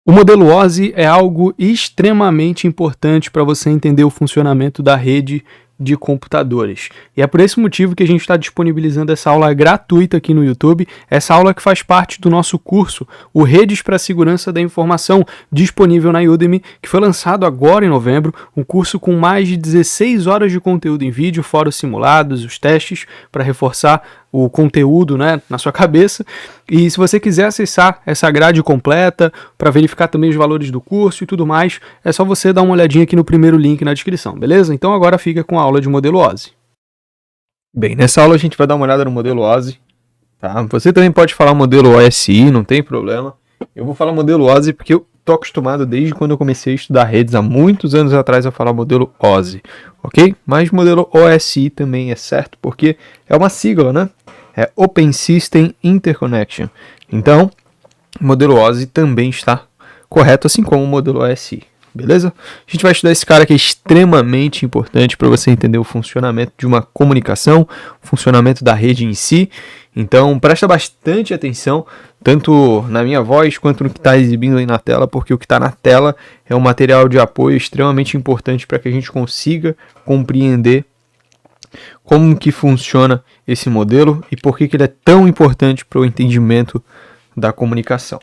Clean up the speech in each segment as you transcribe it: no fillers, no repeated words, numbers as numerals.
O modelo OSI é algo extremamente importante para você entender o funcionamento da rede de computadores. E é por esse motivo que a gente está disponibilizando essa aula gratuita aqui no YouTube, essa aula que faz parte do nosso curso, o Redes para a Segurança da Informação, disponível na Udemy, que foi lançado agora em novembro, um curso com mais de 16 horas de conteúdo em vídeo, fora os simulados, os testes, para reforçar o conteúdo, né, na sua cabeça. E se você quiser acessar essa grade completa, para verificar também os valores do curso e tudo mais, é só você dar uma olhadinha aqui no primeiro link na descrição, beleza? Então agora fica com a aula de modelo OSI. Bem, nessa aula a gente vai dar uma olhada no modelo OSI, tá? Você também pode falar modelo OSI, não tem problema. Eu vou falar modelo OSI porque eu tô acostumado desde quando eu comecei a estudar redes, há muitos anos atrás, a falar modelo OSI, ok? Mas modelo OSI também é certo, porque é uma sigla, né? É Open System Interconnection. Então, o modelo OSI também está correto, assim como o modelo OSI. Beleza? A gente vai estudar esse cara que é extremamente importante para você entender o funcionamento de uma comunicação, o funcionamento da rede em si. Então, presta bastante atenção, tanto na minha voz quanto no que está exibindo aí na tela, porque o que está na tela é um material de apoio extremamente importante para que a gente consiga compreender como que funciona esse modelo e por que ele é tão importante para o entendimento da comunicação.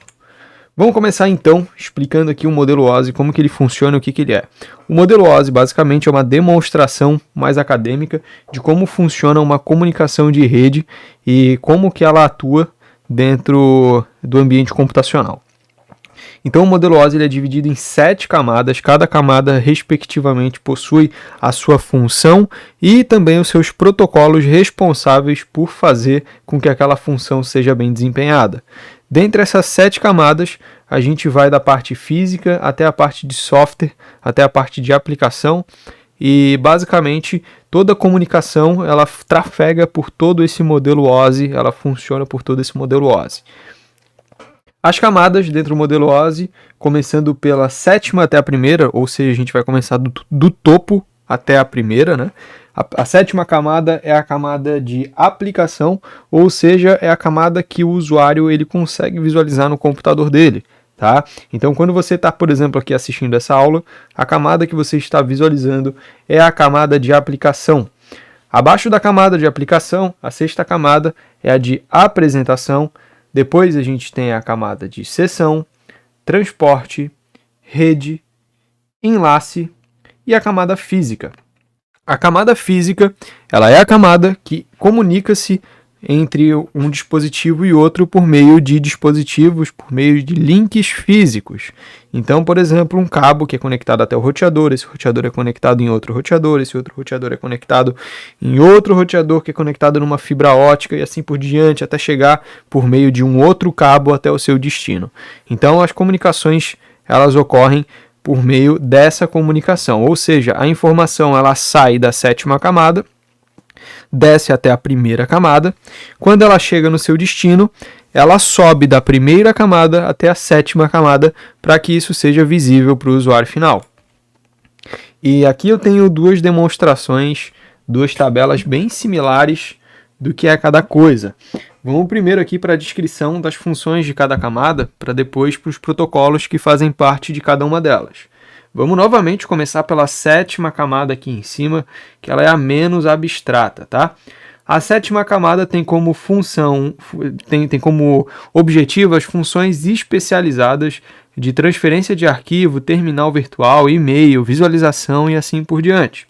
Vamos começar então explicando aqui o modelo OSI, como que ele funciona e o que ele é. O modelo OSI basicamente é uma demonstração mais acadêmica de como funciona uma comunicação de rede e como que ela atua dentro do ambiente computacional. Então o modelo OSI ele é dividido em 7 camadas, cada camada respectivamente possui a sua função e também os seus protocolos responsáveis por fazer com que aquela função seja bem desempenhada. Dentre essas 7 camadas, a gente vai da parte física até a parte de software, até a parte de aplicação e basicamente toda a comunicação ela trafega por todo esse modelo OSI, ela funciona por todo esse modelo OSI. As camadas dentro do modelo OSI, começando pela 7ª até a primeira, ou seja, a gente vai começar do topo até a primeira, né? A 7ª camada é a camada de aplicação, ou seja, é a camada que o usuário ele consegue visualizar no computador dele, tá? Então, quando você está, por exemplo, aqui assistindo essa aula, a camada que você está visualizando é a camada de aplicação. Abaixo da camada de aplicação, a 6ª camada é a de apresentação. Depois a gente tem a camada de sessão, transporte, rede, enlace e a camada física. A camada física ela é a camada que comunica-se entre um dispositivo e outro por meio de dispositivos, por meio de links físicos. Então, por exemplo, um cabo que é conectado até o roteador, esse roteador é conectado em outro roteador, esse outro roteador é conectado em outro roteador que é conectado numa fibra ótica e assim por diante, até chegar por meio de um outro cabo até o seu destino. Então, as comunicações elas ocorrem por meio dessa comunicação, ou seja, a informação ela sai da 7ª camada, desce até a primeira camada. Quando ela chega no seu destino, ela sobe da primeira camada até a 7ª camada para que isso seja visível para o usuário final. E aqui eu tenho duas demonstrações, duas tabelas bem similares do que é cada coisa. Vamos primeiro aqui para a descrição das funções de cada camada, para depois para os protocolos que fazem parte de cada uma delas. Vamos novamente começar pela 7ª camada aqui em cima, que ela é a menos abstrata, tá? A 7ª camada tem como função, tem como objetivo as funções especializadas de transferência de arquivo, terminal virtual, e-mail, visualização e assim por diante.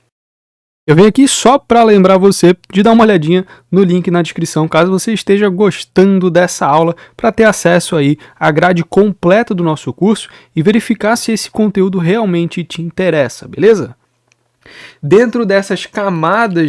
Eu venho aqui só para lembrar você de dar uma olhadinha no link na descrição, caso você esteja gostando dessa aula, para ter acesso aí à grade completa do nosso curso e verificar se esse conteúdo realmente te interessa, beleza? Dentro dessa camada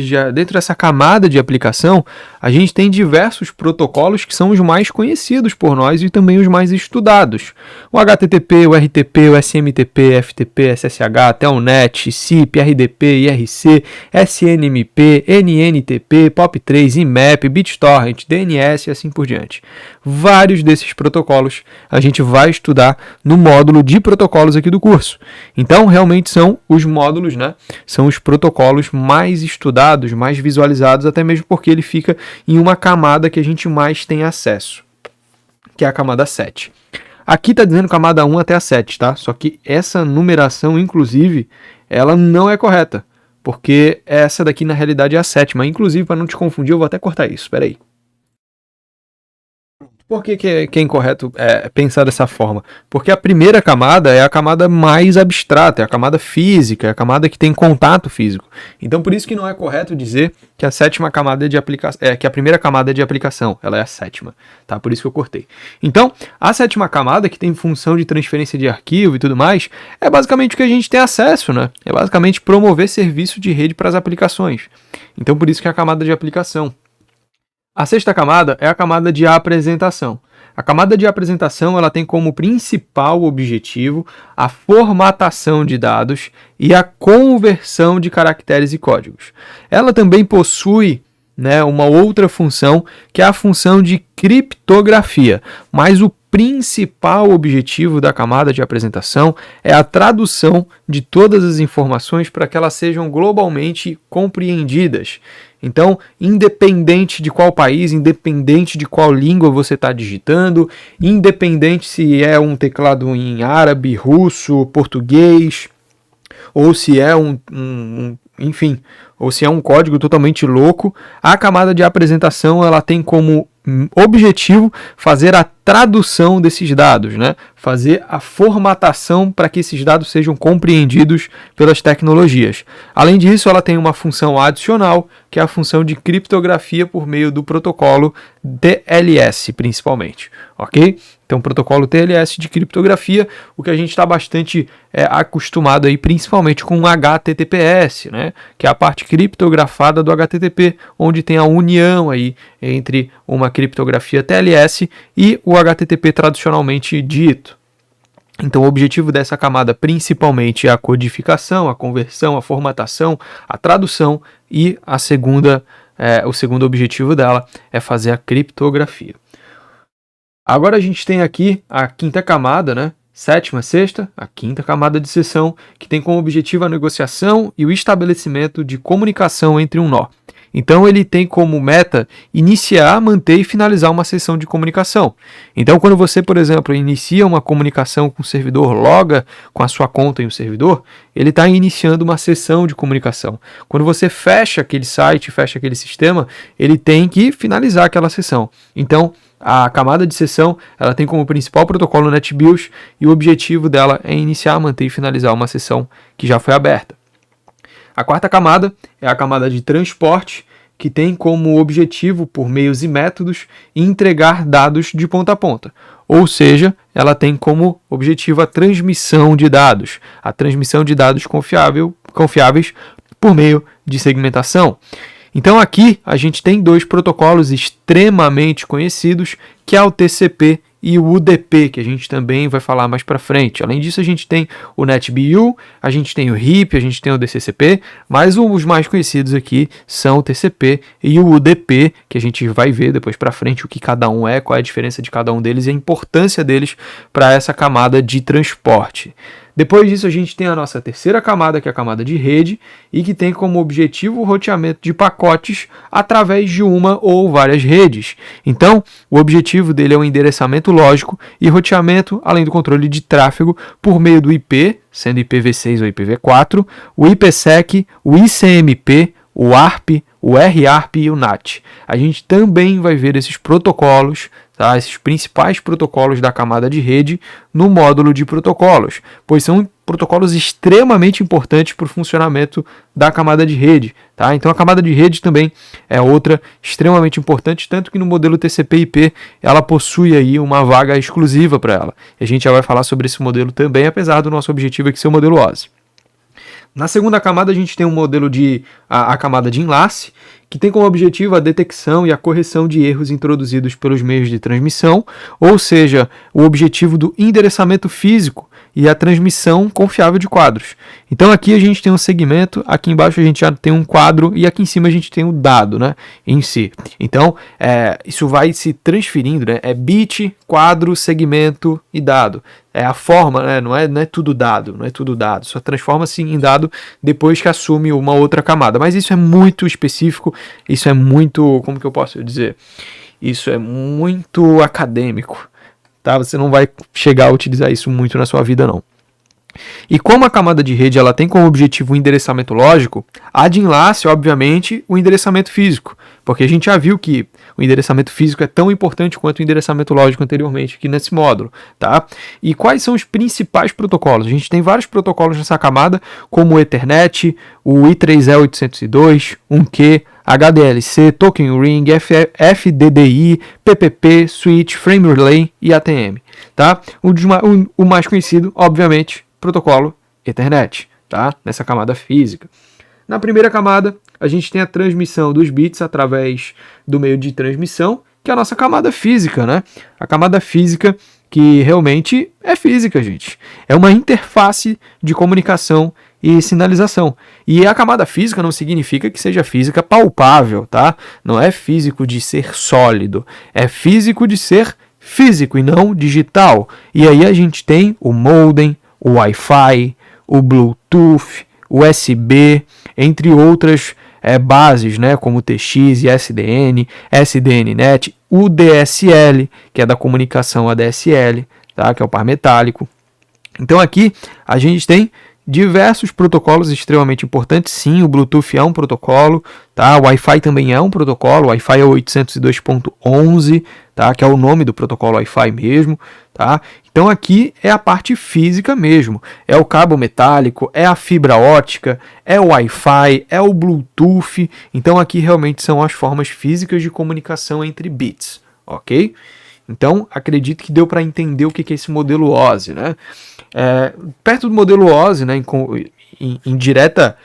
de aplicação, a gente tem diversos protocolos que são os mais conhecidos por nós e também os mais estudados. O HTTP, o RTP, o SMTP, FTP, SSH, Telnet, SIP, RDP, IRC, SNMP, NNTP, POP3, IMAP, BitTorrent, DNS e assim por diante. Vários desses protocolos a gente vai estudar no módulo de protocolos aqui do curso. Então, realmente são os módulos, né? São os protocolos mais estudados, mais visualizados, até mesmo porque ele fica em uma camada que a gente mais tem acesso, que é a camada 7. Aqui está dizendo camada 1 até a 7, tá? Só que essa numeração, inclusive, ela não é correta, porque essa daqui na realidade é a 7ª. Inclusive, para não te confundir, eu vou até cortar isso, espera aí. Por que é incorreto pensar dessa forma? Porque a primeira camada é a camada mais abstrata, é a camada física, é a camada que tem contato físico. Então, por isso que não é correto dizer que a 7ª camada é de aplicação, que a primeira camada é de aplicação, ela é a 7ª, tá? Por isso que eu cortei. Então, a 7ª camada, que tem função de transferência de arquivo e tudo mais, é basicamente o que a gente tem acesso, né? É basicamente promover serviço de rede para as aplicações. Então, por isso que é a camada de aplicação. A 6ª camada é a camada de apresentação. A camada de apresentação ela tem como principal objetivo a formatação de dados e a conversão de caracteres e códigos. Ela também possui, né, uma outra função, que é a função de criptografia, mas o principal objetivo da camada de apresentação é a tradução de todas as informações para que elas sejam globalmente compreendidas. Então, independente de qual país, independente de qual língua você está digitando, independente se é um teclado em árabe, russo, português, ou se é enfim, ou se é um código totalmente louco, a camada de apresentação ela tem como objetivo fazer a tradução desses dados, né? Fazer a formatação para que esses dados sejam compreendidos pelas tecnologias. Além disso, ela tem uma função adicional, que é a função de criptografia por meio do protocolo TLS, principalmente, ok? Então, protocolo TLS de criptografia, o que a gente está bastante acostumado aí, principalmente com o HTTPS, né? Que é a parte criptografada do HTTP, onde tem a união aí entre uma criptografia TLS e o HTTP tradicionalmente dito. Então, o objetivo dessa camada principalmente é a codificação, a conversão, a formatação, a tradução e o segundo objetivo dela é fazer a criptografia. Agora a gente tem aqui a 5ª camada, né? 7ª, 6ª, a 5ª camada de sessão, que tem como objetivo a negociação e o estabelecimento de comunicação entre um nó. Então, ele tem como meta iniciar, manter e finalizar uma sessão de comunicação. Então, quando você, por exemplo, inicia uma comunicação com o servidor, loga com a sua conta em um servidor, ele está iniciando uma sessão de comunicação. Quando você fecha aquele site, fecha aquele sistema, ele tem que finalizar aquela sessão. Então, a camada de sessão ela tem como principal protocolo o NetBIOS e o objetivo dela é iniciar, manter e finalizar uma sessão que já foi aberta. A 4ª camada é a camada de transporte, que tem como objetivo, por meios e métodos, entregar dados de ponta a ponta. Ou seja, ela tem como objetivo a transmissão de dados confiáveis por meio de segmentação. Então aqui a gente tem dois protocolos extremamente conhecidos, que é o TCP e o UDP, que a gente também vai falar mais para frente. Além disso, a gente tem o NetBIOS, a gente tem o RIP, a gente tem o DCCP, mas os mais conhecidos aqui são o TCP e o UDP, que a gente vai ver depois para frente o que cada um é, qual é a diferença de cada um deles e a importância deles para essa camada de transporte. Depois disso, a gente tem a nossa 3ª camada, que é a camada de rede, e que tem como objetivo o roteamento de pacotes através de uma ou várias redes. Então, o objetivo dele é o endereçamento lógico e roteamento, além do controle de tráfego, por meio do IP, sendo IPv6 ou IPv4, o IPsec, o ICMP, o ARP, o RARP e o NAT. A gente também vai ver esses protocolos, tá? Esses principais protocolos da camada de rede no módulo de protocolos, pois são protocolos extremamente importantes para o funcionamento da camada de rede. Tá? Então a camada de rede também é outra extremamente importante, tanto que no modelo TCP/IP ela possui aí uma vaga exclusiva para ela. E a gente já vai falar sobre esse modelo também, apesar do nosso objetivo aqui ser o modelo OSI. Na 2ª camada a gente tem um modelo a camada de enlace, que tem como objetivo a detecção e a correção de erros introduzidos pelos meios de transmissão, ou seja, o objetivo do endereçamento físico e a transmissão confiável de quadros. Então aqui a gente tem um segmento, aqui embaixo a gente já tem um quadro e aqui em cima a gente tem o dado, né, em si. Então isso vai se transferindo, né, é bit, quadro, segmento e dado. É a forma, né, não é tudo dado, só transforma-se em dado depois que assume uma outra camada. Mas isso é muito específico, isso é muito, como que eu posso dizer? Isso é muito acadêmico. tá? Você não vai chegar a utilizar isso muito na sua vida, não. E como a camada de rede ela tem como objetivo o endereçamento lógico, há de enlace, obviamente, o endereçamento físico, porque a gente já viu que o endereçamento físico é tão importante quanto o endereçamento lógico anteriormente aqui nesse módulo, tá? E quais são os principais protocolos? A gente tem vários protocolos nessa camada, como o Ethernet, o I3E802, 1Q, HDLC, Token Ring, FDDI, PPP, Switch, Frame Relay e ATM, tá? O mais conhecido, obviamente, protocolo Ethernet, tá? Nessa camada física. Na primeira camada, a gente tem a transmissão dos bits através do meio de transmissão, que é a nossa camada física, né? A camada física que realmente é física, gente. É uma interface de comunicação e sinalização. E a camada física não significa que seja física palpável, tá? Não é físico de ser sólido, é físico de ser físico e não digital. E aí a gente tem o modem, o Wi-Fi, o Bluetooth, o USB, entre outras bases, né, como TX e SDN, SDNnet, o DSL, que é da comunicação ADSL, tá, que é o par metálico. Então aqui a gente tem diversos protocolos extremamente importantes. Sim, o Bluetooth é um protocolo, tá? O Wi-Fi também é um protocolo. O Wi-Fi é o 802.11, tá? Que é o nome do protocolo Wi-Fi mesmo, tá? Então aqui é a parte física mesmo. É o cabo metálico, é a fibra ótica, é o Wi-Fi, é o Bluetooth. Então aqui realmente são as formas físicas de comunicação entre bits, ok? Então, acredito que deu para entender o que é esse modelo OSI, né? Perto do modelo OSI, né, em direta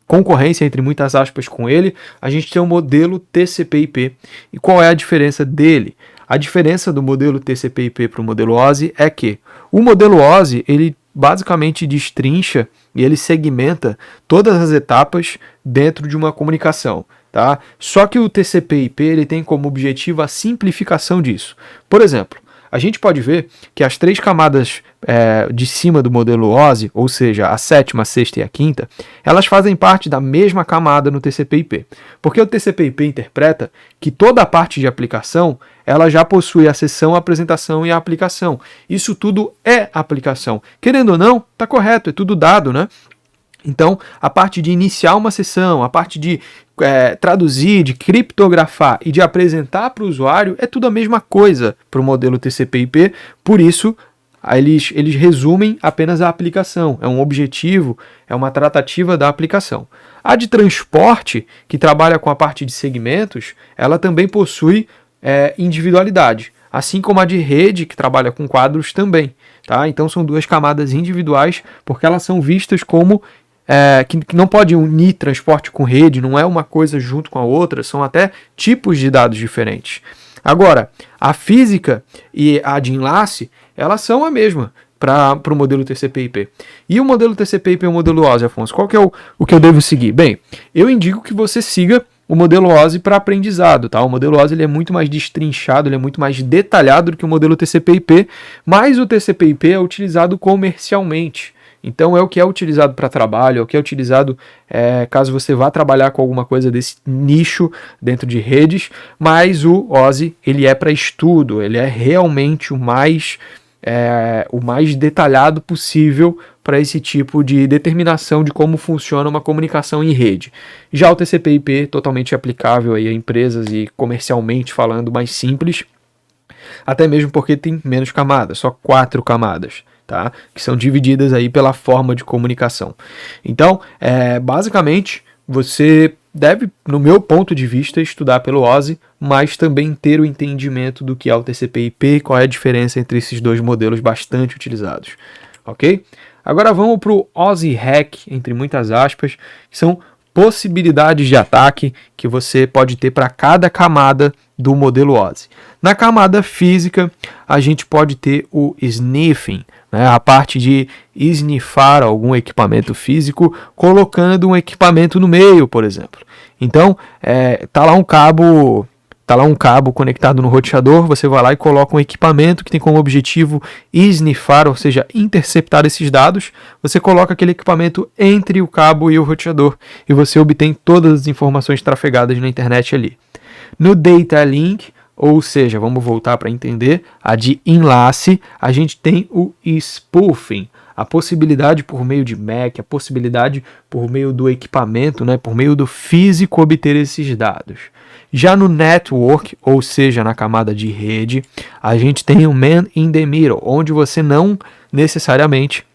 concorrência, entre muitas aspas, com ele, a gente tem o modelo TCP/IP. E qual é a diferença dele? A diferença do modelo TCP/IP para o modelo OSI é que o modelo OSI, ele basicamente destrincha e ele segmenta todas as etapas dentro de uma comunicação. Tá? Só que o TCP/IP ele tem como objetivo a simplificação disso. Por exemplo, a gente pode ver que as três camadas de cima do modelo OSI, ou seja, a sétima, a sexta e a quinta, elas fazem parte da mesma camada no TCP/IP. Porque o TCP/IP interpreta que toda a parte de aplicação ela já possui a seção, a apresentação e a aplicação. Isso tudo é aplicação. Querendo ou não, está correto, é tudo dado, né? Então, a parte de iniciar uma sessão, a parte de traduzir, de criptografar e de apresentar para o usuário é tudo a mesma coisa para o modelo TCP/IP, por isso eles resumem apenas a aplicação, é um objetivo, é uma tratativa da aplicação. A de transporte, que trabalha com a parte de segmentos, ela também possui individualidade, assim como a de rede, que trabalha com quadros também. Tá? Então são duas camadas individuais, porque elas são vistas como que não pode unir transporte com rede, não é uma coisa junto com a outra, são até tipos de dados diferentes. Agora, a física e a de enlace, elas são a mesma para o modelo TCP/IP. E o modelo TCP/IP e o modelo OSI, Afonso, qual que é o que eu devo seguir? Bem, eu indico que você siga o modelo OSI para aprendizado, tá? O modelo OSI ele é muito mais destrinchado, ele é muito mais detalhado do que o modelo TCP/IP, mas o TCP/IP é utilizado comercialmente. Então é o que é utilizado para trabalho, é o que é utilizado caso você vá trabalhar com alguma coisa desse nicho dentro de redes, mas o OSI ele é para estudo, ele é realmente o mais detalhado possível para esse tipo de determinação de como funciona uma comunicação em rede. Já o TCP/IP totalmente aplicável aí a empresas e comercialmente falando mais simples, até mesmo porque tem menos camadas, só 4 camadas. Tá? Que são divididas aí pela forma de comunicação. Então, basicamente, você deve, no meu ponto de vista, estudar pelo OSI, mas também ter o entendimento do que é o TCP/IP e qual é a diferença entre esses dois modelos bastante utilizados. Ok? Agora vamos para o OSI Hack, entre muitas aspas, que são possibilidades de ataque que você pode ter para cada camada do modelo OSI. Na camada física, a gente pode ter o sniffing, né, a parte de snifar algum equipamento físico, colocando um equipamento no meio, por exemplo. Então, tá lá um cabo conectado no roteador, você vai lá e coloca um equipamento que tem como objetivo snifar, ou seja, interceptar esses dados. Você coloca aquele equipamento entre o cabo e o roteador e você obtém todas as informações trafegadas na internet ali. No Data Link, ou seja, vamos voltar para entender, a de enlace, a gente tem o spoofing, a possibilidade por meio de MAC, a possibilidade por meio do equipamento, né, por meio do físico obter esses dados. Já no network, ou seja, na camada de rede, a gente tem o man in the middle, onde você não necessariamente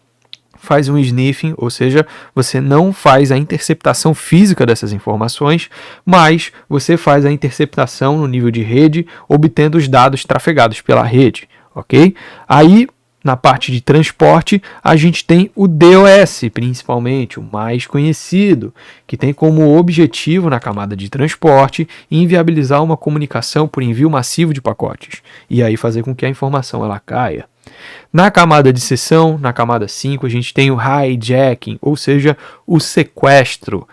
faz um sniffing, ou seja, você não faz a interceptação física dessas informações, mas você faz a interceptação no nível de rede, obtendo os dados trafegados pela rede, ok? Aí, na parte de transporte, a gente tem o DOS, principalmente, o mais conhecido, que tem como objetivo, na camada de transporte, inviabilizar uma comunicação por envio massivo de pacotes, e aí fazer com que a informação ela caia. Na camada de sessão, na camada 5, a gente tem o hijacking, ou seja, o sequestro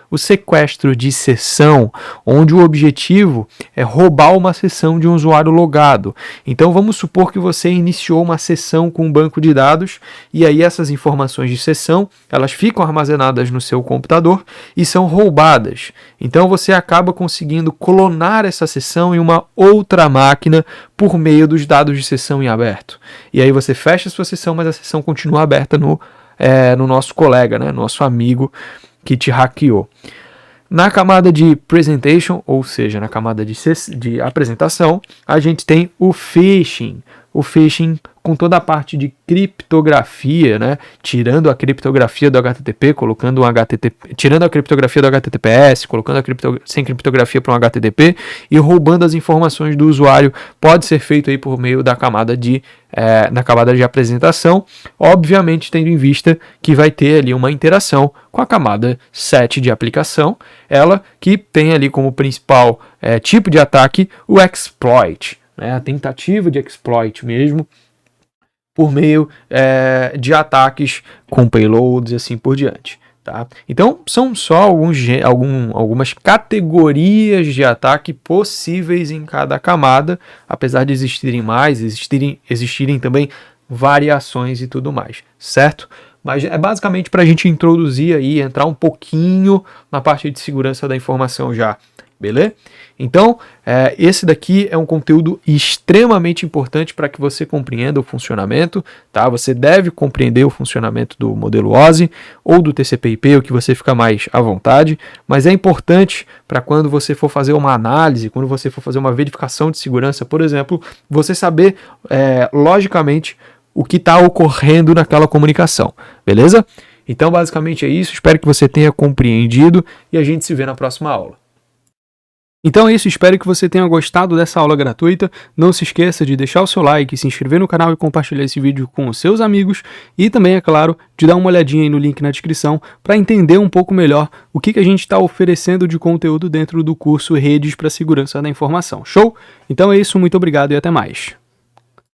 de sessão, onde o objetivo é roubar uma sessão de um usuário logado. Então vamos supor que você iniciou uma sessão com um banco de dados e aí essas informações de sessão, elas ficam armazenadas no seu computador e são roubadas. Então você acaba conseguindo clonar essa sessão em uma outra máquina por meio dos dados de sessão em aberto. E aí você fecha a sua sessão, mas a sessão continua aberta no nosso colega, né, nosso amigo que te hackeou. Na camada de presentation, ou seja, na camada de apresentação, a gente tem o phishing. O phishing com toda a parte de criptografia, né? Tirando a criptografia do HTTP, colocando um HTTP, tirando a criptografia do HTTPS, colocando sem criptografia para um HTTP e roubando as informações do usuário. Pode ser feito aí por meio da camada na camada de apresentação, obviamente tendo em vista que vai ter ali uma interação com a camada 7 de aplicação, ela que tem ali como principal tipo de ataque o exploit, né? A tentativa de exploit mesmo, por meio de ataques com payloads e assim por diante. Tá? Então, são só algumas categorias de ataque possíveis em cada camada, apesar de existirem mais, existirem também variações e tudo mais, certo? Mas é basicamente para a gente introduzir aí, entrar um pouquinho na parte de segurança da informação já, beleza? Então, esse daqui é um conteúdo extremamente importante para que você compreenda o funcionamento, tá? Você deve compreender o funcionamento do modelo OSI ou do TCP/IP, o que você fica mais à vontade, mas é importante para quando você for fazer uma análise, quando você for fazer uma verificação de segurança, por exemplo, você saber, logicamente, o que está ocorrendo naquela comunicação, beleza? Então, basicamente é isso, espero que você tenha compreendido e a gente se vê na próxima aula. Então é isso, espero que você tenha gostado dessa aula gratuita. Não se esqueça de deixar o seu like, se inscrever no canal e compartilhar esse vídeo com os seus amigos. E também, é claro, de dar uma olhadinha aí no link na descrição para entender um pouco melhor o que a gente está oferecendo de conteúdo dentro do curso Redes para Segurança da Informação. Show? Então é isso, muito obrigado e até mais.